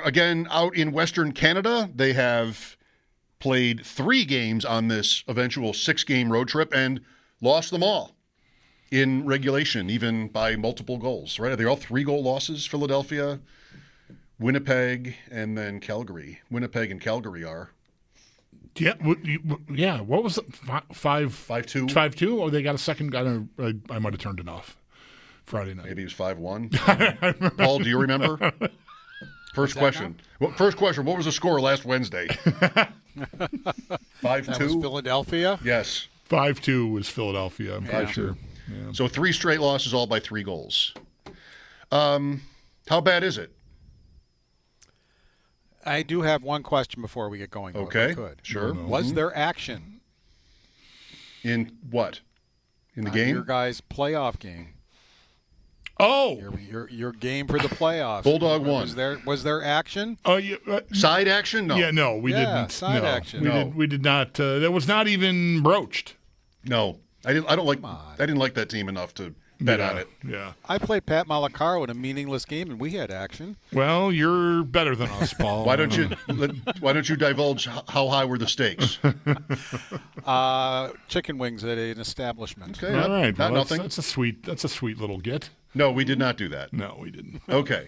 again, out in Western Canada, they have played 3 games on this eventual 6-game road trip and lost them all in regulation, even by multiple goals, right? Are they all 3-goal losses? Philadelphia, Winnipeg, and then Calgary. Winnipeg and Calgary are. Yeah, yeah. What was it? 5-2? 5-2? Or they got a second? I might have turned it off Friday night. Maybe it was 5-1. Paul, do you remember? First question. What was the score last Wednesday? 5-2? That was Philadelphia? Yes. 5-2 was Philadelphia, I'm pretty sure. Yeah. So 3 straight losses, all by 3 goals. How bad is it? I do have one question before we get going. Though, okay, if I could. Sure. Was there action? In what? In the game? Your guys' playoff game. Oh, your game for the playoffs. Bulldog won. Was there action? Oh, yeah. Side action? No. Yeah, no, we didn't. Side action. We did not. That was not even broached. No, I didn't like that team enough to bet on it. Yeah. I played Pat Malacaro in a meaningless game, and we had action. Well, you're better than us, Paul. Why don't you divulge how high were the stakes? Chicken wings at an establishment. Okay, all right. Not Well, nothing. That's a sweet little get. No, we did not do that. No, we didn't. Okay.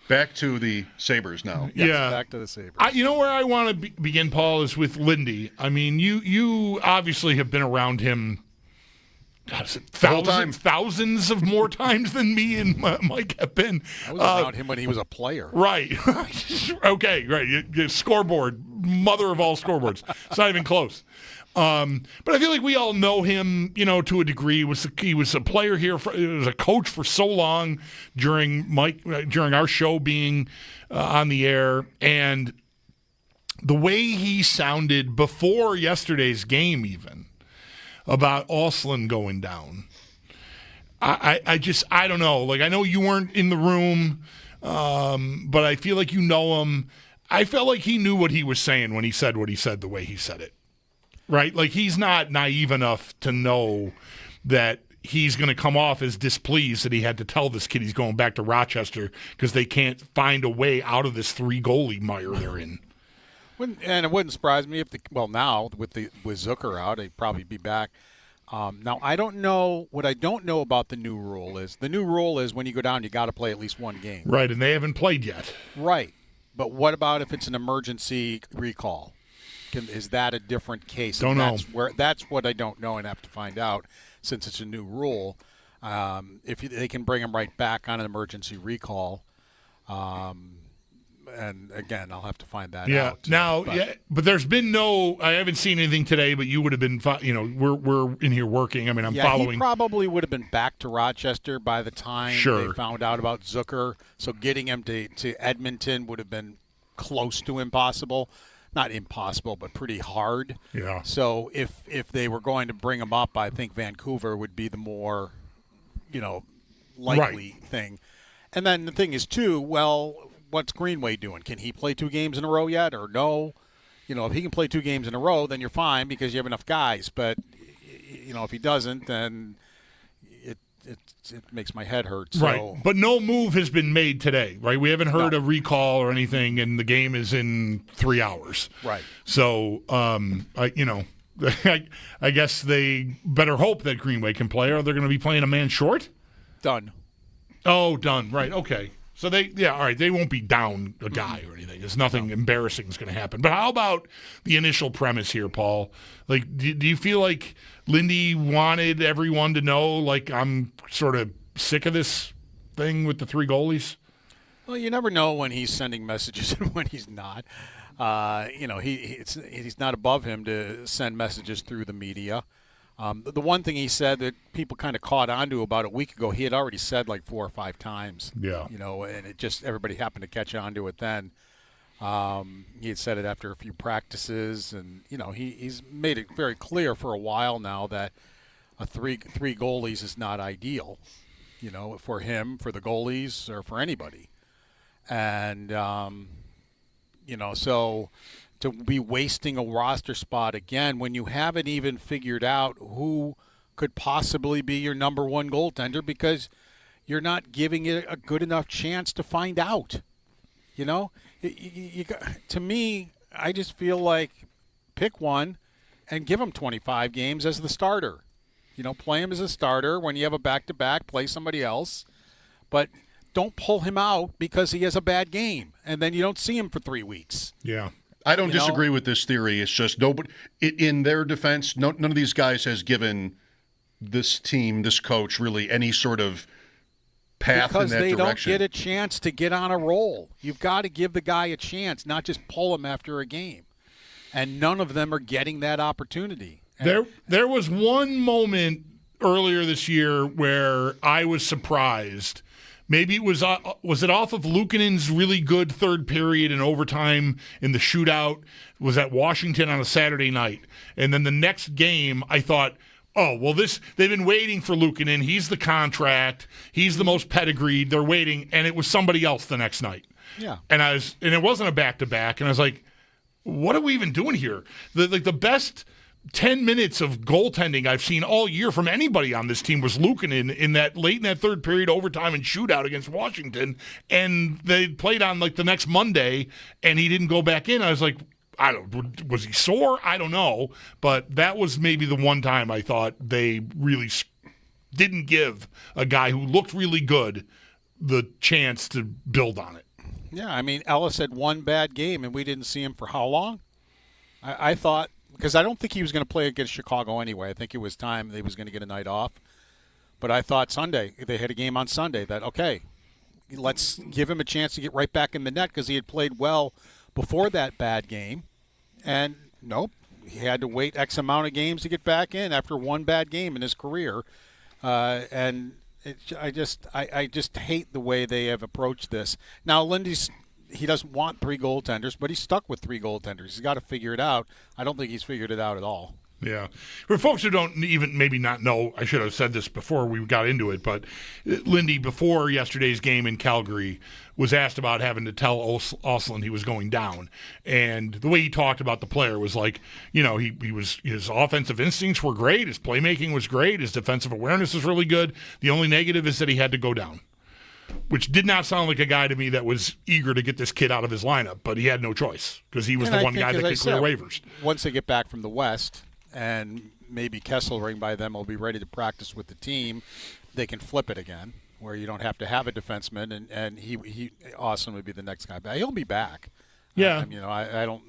Back to the Sabres now. Yes, yeah. Back to the Sabres. You know where I want to begin, Paul, is with Lindy. I mean, you obviously have been around him thousands of more times than me and Mike have been. I was around him when he was a player. Right. Okay, right. Scoreboard, mother of all scoreboards. It's not even close. But I feel like we all know him, to a degree. He was a player here. He was a coach for so long during our show being on the air, and the way he sounded before yesterday's game, even about Oslin going down. I don't know. Like, I know you weren't in the room, but I feel like you know him. I felt like he knew what he was saying when he said what he said the way he said it. Right? Like, he's not naive enough to know that he's going to come off as displeased that he had to tell this kid he's going back to Rochester because they can't find a way out of this 3-goalie mire they're in. And it wouldn't surprise me if now with Zucker out, he'd probably be back. Now I don't know what I don't know about the new rule is when you go down, you got to play at least one game. Right, and they haven't played yet. Right, but what about if it's an emergency recall? Is that a different case? Don't know. That's what I don't know and have to find out since it's a new rule. If they can bring him right back on an emergency recall. And again, I'll have to find that out. Now, but there's been I haven't seen anything today, but you would have been, we're in here working. I mean, I'm following. He probably would have been back to Rochester by the time they found out about Zucker. So getting him to Edmonton would have been close to impossible. Not impossible, but pretty hard. Yeah. So if they were going to bring him up, I think Vancouver would be the more, likely thing. And then the thing is, too, what's Greenway doing? Can he play 2 games in a row yet or no? If he can play 2 games in a row, then you're fine because you have enough guys. But, if he doesn't, then it makes my head hurt. So. Right, but no move has been made today, right? We haven't heard a recall or anything, and the game is in 3 hours. Right. So, I guess they better hope that Greenway can play, or they're going to be playing a man short? Done. Oh, done. Right, okay. So all right, they won't be down a guy or anything. There's nothing embarrassing is going to happen. But how about the initial premise here, Paul? Like, do you feel like Lindy wanted everyone to know, like, I'm sort of sick of this thing with the 3 goalies? Well, you never know when he's sending messages and when he's not. He's not above him to send messages through the media. The one thing he said that people kind of caught on to about a week ago, he had already said like 4 or 5 times. Yeah. And it just everybody happened to catch on to it then. He had said it after a few practices, and he's made it very clear for a while now that a three goalies is not ideal, for him, for the goalies, or for anybody. And so to be wasting a roster spot again when you haven't even figured out who could possibly be your number 1 goaltender because you're not giving it a good enough chance to find out. You know, to me, I just feel like pick one and give him 25 games as the starter. You know, play him as a starter. When you have a back-to-back, play somebody else. But don't pull him out because he has a bad game, and then you don't see him for 3 weeks. Yeah. I don't disagree with this theory. It's just nobody. In their defense, none of these guys has given this team, this coach, really any sort of path because in that they direction. don't get a chance to get on a roll. You've got to give the guy a chance, not just pull him after a game. And none of them are getting that opportunity. There was one moment earlier this year where I was surprised. Maybe it was it off of Luukkonen's really good third period in overtime in the shootout? Was at Washington on a Saturday night. And then the next game, I thought, oh, well, they've been waiting for Luukkonen. He's the contract. He's the most pedigreed. They're waiting. And it was somebody else the next night. Yeah. And it wasn't a back-to-back. And I was like, what are we even doing here? The best 10 minutes of goaltending I've seen all year from anybody on this team was Luukkonen in that late in that third period overtime and shootout against Washington. And they played on like the next Monday, and he didn't go back in. I was like, was he sore? I don't know. But that was maybe the one time I thought they really didn't give a guy who looked really good the chance to build on it. Yeah, I mean, Ellis had one bad game, and we didn't see him for how long? I thought, because I don't think he was going to play against Chicago anyway. I think it was time he was going to get a night off. But I thought Sunday, they had a game on Sunday, that, okay, let's give him a chance to get right back in the net because he had played well before that bad game. And nope, he had to wait X amount of games to get back in after one bad game in his career. I just hate the way they have approached this. Now, he doesn't want 3 goaltenders, but he's stuck with 3 goaltenders. He's got to figure it out. I don't think he's figured it out at all. Yeah. For folks who don't even maybe not know, I should have said this before we got into it, but Lindy, before yesterday's game in Calgary, was asked about having to tell Ostlund he was going down. And the way he talked about the player was like, you know, his offensive instincts were great, his playmaking was great, his defensive awareness is really good. The only negative is that he had to go down, which did not sound like a guy to me that was eager to get this kid out of his lineup, but he had no choice because he was the one guy that could clear waivers. Once they get back from the West, and maybe Kesselring by then will be ready to practice with the team, they can flip it again, where you don't have to have a defenseman, and he Austin would be the next guy back. He'll be back. Yeah. I don't.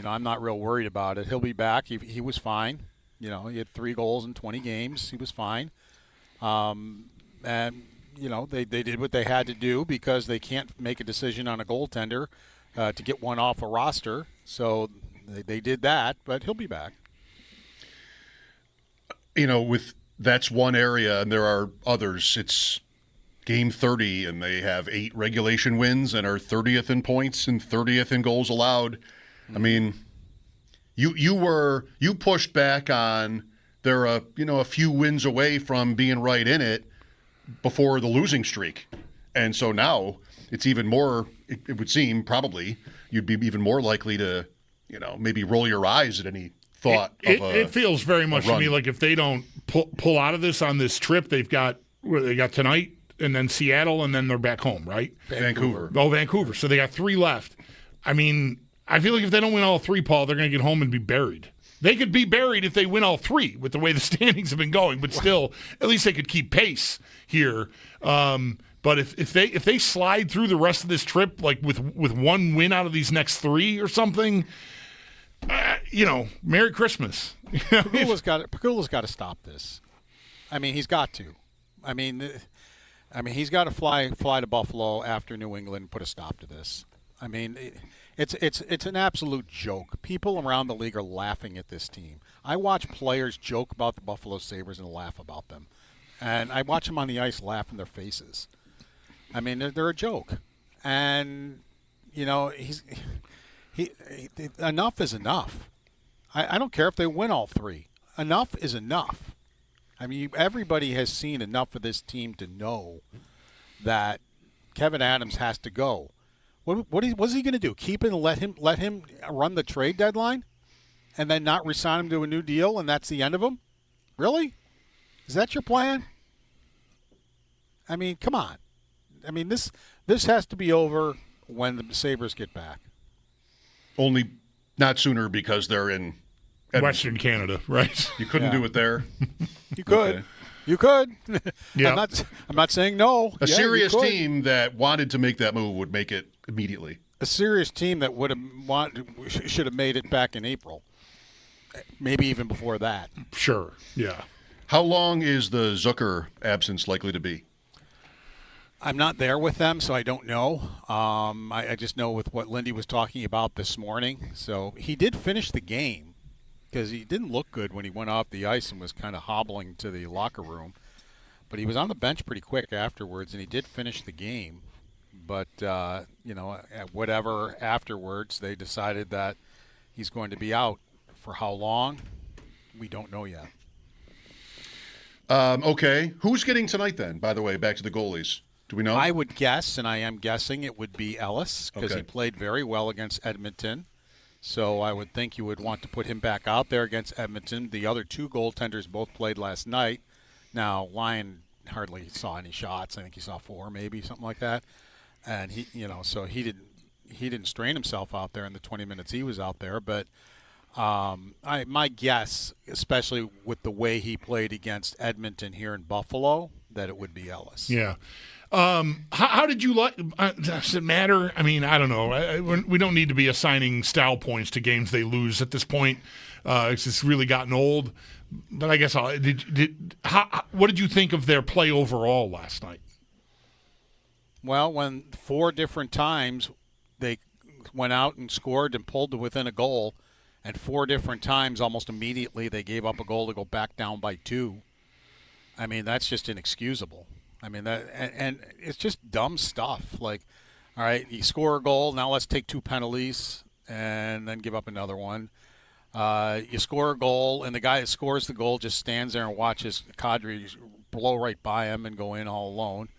I'm not real worried about it. He'll be back. He was fine. He had 3 goals in 20 games. He was fine. And they did what they had to do because they can't make a decision on a goaltender to get one off a roster. So they did that, but he'll be back. That's one area, and there are others. It's game 30, and they have 8 regulation wins and are 30th in points and 30th in goals allowed. Mm-hmm. I mean, you pushed back on they're a few wins away from being right in it before the losing streak, and so now it's even more. It would seem probably you'd be even more likely to maybe roll your eyes at any thought. It feels very much to me like if they don't pull out of this on this trip, they got tonight and then Seattle and then they're back home, right? Vancouver. Oh, Vancouver. So they got 3 left. I mean, I feel like if they don't win all 3, Paul, they're going to get home and be buried. They could be buried if they win all 3 with the way the standings have been going, but still, at least they could keep pace here. But if they slide through the rest of this trip like with 1 win out of these next 3 or something, Merry Christmas. Pagula's got to stop this. I mean, he's got to. I mean, he's got to fly to Buffalo after New England and put a stop to this. I mean, it's an absolute joke. People around the league are laughing at this team. I watch players joke about the Buffalo Sabres and laugh about them, and I watch them on the ice laugh in their faces. I mean, they're a joke, and enough is enough. I don't care if they win all 3. Enough is enough. I mean, everybody has seen enough of this team to know that Kevin Adams has to go. What's he going to do? Keep it and let him run the trade deadline, and then not resign him to a new deal, and that's the end of him? Really? Is that your plan? I mean, come on. I mean, This has to be over when the Sabres get back. Only not sooner because they're in Western Canada, right? You couldn't do it there. You could. Okay. You could. Yeah. I'm not saying no. A serious team that wanted to make that move would make it immediately. A serious team that should have made it back in April. Maybe even before that. Sure. Yeah. How long is the Zucker absence likely to be? I'm not there with them, so I don't know. I just know with what Lindy was talking about this morning. So he did finish the game because he didn't look good when he went off the ice and was kind of hobbling to the locker room. But he was on the bench pretty quick afterwards, and he did finish the game. But, whatever afterwards, they decided that he's going to be out. For how long, we don't know yet. Okay. Who's getting tonight then, by the way, back to the goalies? Do we know? I would guess, and I am guessing, it would be Ellis because Okay. he played very well against Edmonton. So I would think you would want to put him back out there against Edmonton. The other two goaltenders both played last night. Now, Lyon hardly saw any shots. I think he saw 4, maybe, something like that. And so he didn't strain himself out there in the 20 minutes he was out there. But my guess, especially with the way he played against Edmonton here in Buffalo, that it would be Ellis. Yeah. How did you like? Does it matter? I mean, I don't know. We don't need to be assigning style points to games they lose at this point. It's just really gotten old. But I guess what did you think of their play overall last night? Well, when 4 different times they went out and scored and pulled to within a goal, and 4 different times almost immediately they gave up a goal to go back down by 2. I mean, that's just inexcusable. I mean, and it's just dumb stuff. Like, all right, you score a goal, now let's take 2 penalties and then give up another one. You score a goal, and the guy that scores the goal just stands there and watches Kadri blow right by him and go in all alone.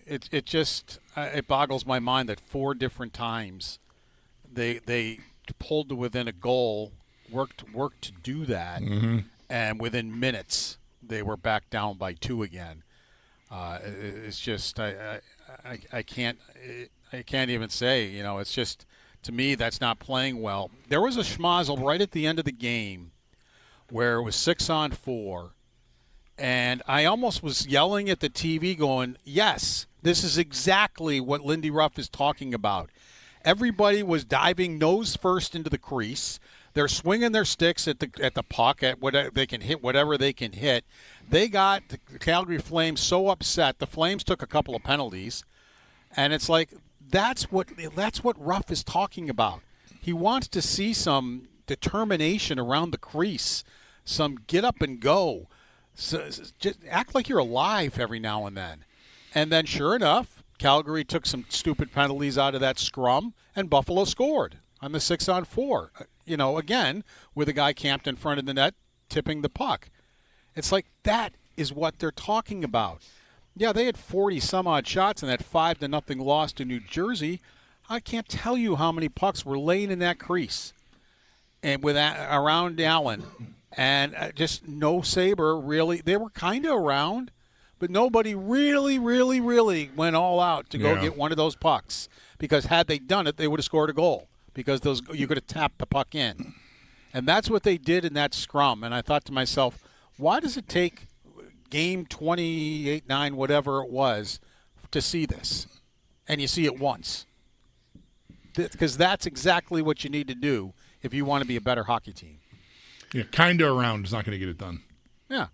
It boggles my mind that 4 different times they pulled to within a goal, worked to do that, and within minutes they were back down by 2 again. It's just I can't even say, it's just, to me, that's not playing well. There was a schmozzle right at the end of the game where it was 6-on-4, and I almost was yelling at the TV going, yes, this is exactly what Lindy Ruff is talking about. Everybody was diving nose first into the crease. They're swinging their sticks at the puck, at whatever they can hit, whatever they can hit. They got the Calgary Flames so upset. The Flames took a couple of penalties, and it's like that's what Ruff is talking about. He wants to see some determination around the crease, some get up and go. So, just act like you're alive every now and then. And then, sure enough, Calgary took some stupid penalties out of that scrum, and Buffalo scored on the 6-on-4. Again, with a guy camped in front of the net, tipping the puck. It's like that is what they're talking about. Yeah, they had 40-some-odd shots in that 5-0 loss to New Jersey. I can't tell you how many pucks were laying in that crease and around Allen. And just no Sabre really. They were kind of around, but nobody really, really, really went all out to go get one of those pucks. Because had they done it, they would have scored a goal. Because you could have tapped the puck in. And that's what they did in that scrum. And I thought to myself, why does it take game 28-9, whatever it was, to see this? And you see it once. Because that's exactly what you need to do if you want to be a better hockey team. Yeah, kind of around is not going to get it done. Yeah.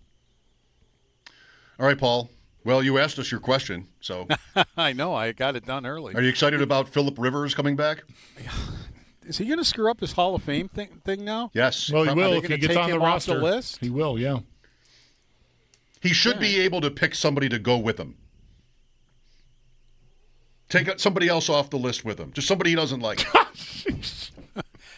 All right, Paul. Well, you asked us your question, so. I know. I got it done early. Are you excited about Phillip Rivers coming back? Is he going to screw up his Hall of Fame thing now? Yes. Well, he will if he gonna gets take on the him off roster. the list? He will, yeah. He should be able to pick somebody to go with him. Take somebody else off the list with him. Just somebody he doesn't like.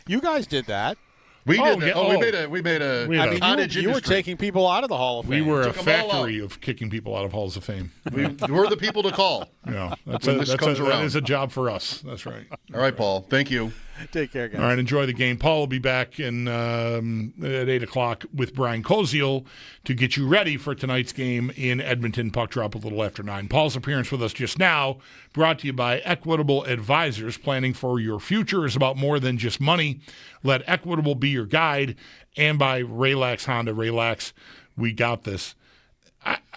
You guys did that. We did. yeah, We made a I mean, cottage you were industry. taking people out of the Hall of Fame. We were a Took 'em all factory of kicking people out of Halls of Fame. We're the people to call. Yeah, When this comes that around. is a job for us. That's right. All right, Paul. Thank you. Take care, guys. All right, enjoy the game. Paul will be back at 8 o'clock with Brian Koziel to get you ready for tonight's game in Edmonton. Puck drop a little after 9. Paul's appearance with us just now brought to you by Equitable Advisors. Planning for your future is about more than just money. Let Equitable be your guide. And by Relax Honda. Relax, we got this.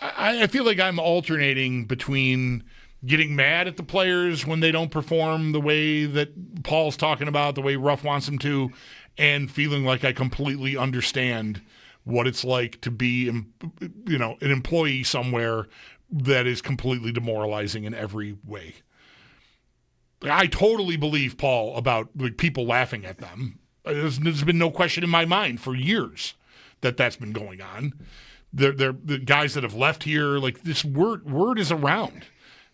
I feel like I'm alternating between getting mad at the players when they don't perform the way that Paul's talking about, the way Ruff wants them to, and feeling like I completely understand what it's like to be, an employee somewhere that is completely demoralizing in every way. I totally believe Paul about people laughing at them. There's been no question in my mind for years that that's been going on. They're the guys that have left here, like this word is around.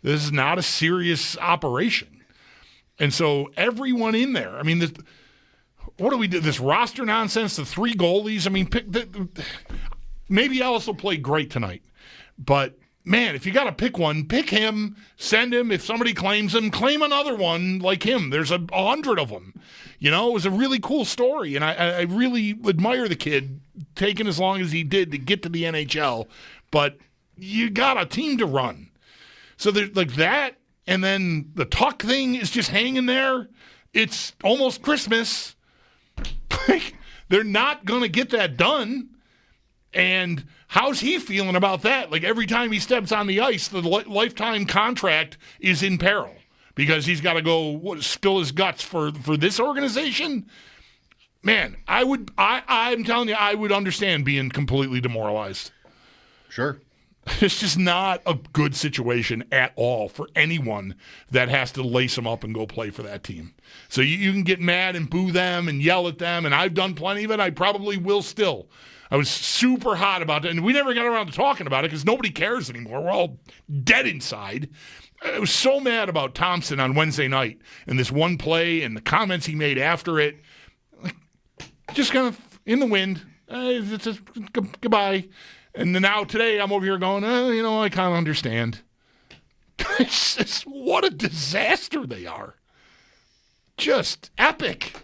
This is not a serious operation. And so everyone in there, I mean, what do we do? This roster nonsense, the 3 goalies. I mean, maybe Ellis will play great tonight. But, man, if you got to pick one, pick him, send him. If somebody claims him, claim another one like him. There's 100 of them. It was a really cool story. And I really admire the kid taking as long as he did to get to the NHL. But you got a team to run. So there's like that, and then the Tuck thing is just hanging there. It's almost Christmas. They're not going to get that done. And how's he feeling about that? Like every time he steps on the ice, the lifetime contract is in peril because he's got to go spill his guts for this organization. Man, I'm telling you, I would understand being completely demoralized. Sure. It's just not a good situation at all for anyone that has to lace them up and go play for that team. So you can get mad and boo them and yell at them, and I've done plenty of it. I probably will still. I was super hot about it, and we never got around to talking about it because nobody cares anymore. We're all dead inside. I was so mad about Thompson on Wednesday night and this one play and the comments he made after it. Just kind of in the wind. It's just, goodbye. And then now today I'm over here going, I kind of understand. It's just, what a disaster they are. Just epic.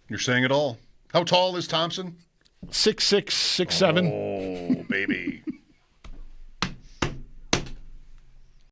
You're saying it all. How tall is Thompson? 6'6", 6'7". Oh, baby.